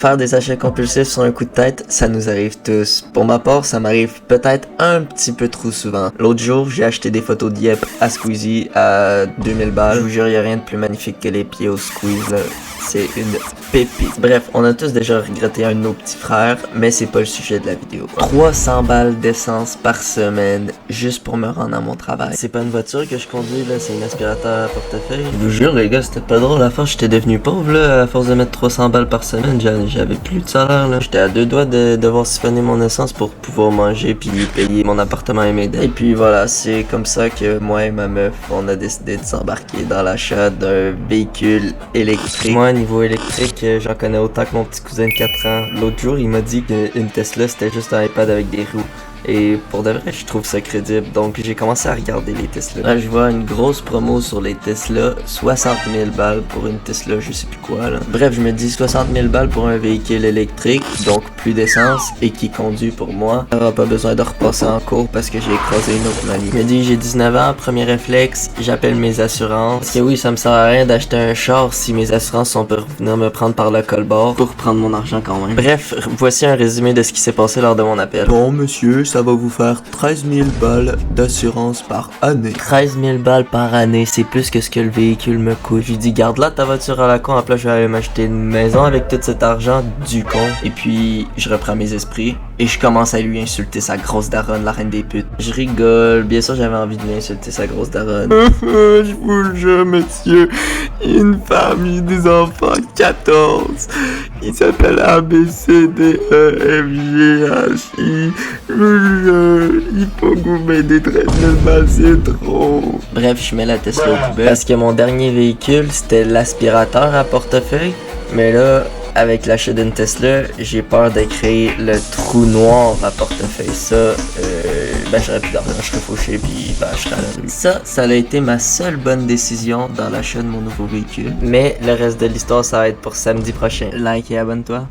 Faire des achats compulsifs sur un coup de tête, ça nous arrive tous. Pour ma part, ça m'arrive peut-être un petit peu trop souvent. L'autre jour, j'ai acheté des photos de Yep à Squeezie à 2000 balles. Je vous jure, y a rien de plus magnifique que les pieds au Squeeze, là. C'est une pépite. Bref, on a tous déjà regretté un de nos petits frères, mais c'est pas le sujet de la vidéo. 300 balles d'essence par semaine, juste pour me rendre à mon travail. C'est pas une voiture que je conduis, là, c'est un aspirateur à portefeuille. Je vous jure, les gars, c'était pas drôle. À force, j'étais devenu pauvre, là, à force de mettre 300 balles par semaine. J'avais plus de salaire, là. J'étais à deux doigts de devoir siphonner mon essence pour pouvoir manger puis payer mon appartement et mes dettes. Et puis voilà, c'est comme ça que moi et ma meuf, on a décidé de s'embarquer dans l'achat d'un véhicule électrique. Moi, niveau électrique, j'en connais autant que mon petit cousin de 4 ans. L'autre jour, il m'a dit qu'une Tesla, c'était juste un iPad avec des roues. Et pour de vrai, je trouve ça crédible. Donc, j'ai commencé à regarder les Tesla. Là, je vois une grosse promo sur les Tesla. 60 000 balles pour une Tesla, je sais plus quoi, là. Bref, je me dis 60 000 balles pour un véhicule électrique, donc plus d'essence, et qui conduit pour moi. J'aurai pas besoin de repasser en cours parce que j'ai écrasé une autre manie. Je me dis, j'ai 19 ans, premier réflexe, j'appelle mes assurances. Parce que oui, ça me sert à rien d'acheter un char si mes assurances sont pour venir me prendre par le col-bord pour prendre mon argent quand même. Bref, voici un résumé de ce qui s'est passé lors de mon appel. Bon, monsieur, ça va vous faire 13 000 balles d'assurance par année. 13 000 balles par année, c'est plus que ce que le véhicule me coûte. Je lui dis, garde là ta voiture à la con, après je vais aller m'acheter une maison avec tout cet argent du con. Et puis, je reprends mes esprits et je commence à lui insulter sa grosse daronne, la reine des putes. Je rigole, bien sûr j'avais envie de lui insulter sa grosse daronne. Je vous le jure, monsieur, une famille, des enfants, 14. Il s'appelle A, B, C, D, E, F, G, H, I. Je vous le jure, il faut que vous m'aidez, 13 000 balles, c'est trop. Bref, je mets la Tesla au poubelle. Parce que mon dernier véhicule, c'était l'aspirateur à portefeuille. Mais là, avec l'achat d'une Tesla, j'ai peur de créer le trou noir à portefeuille. Ça, j'aurais plus d'argent, je serais fauché, puis je serais à la rue. Ça a été ma seule bonne décision dans l'achat de mon nouveau véhicule. Mais le reste de l'histoire, ça va être pour samedi prochain. Like et abonne-toi.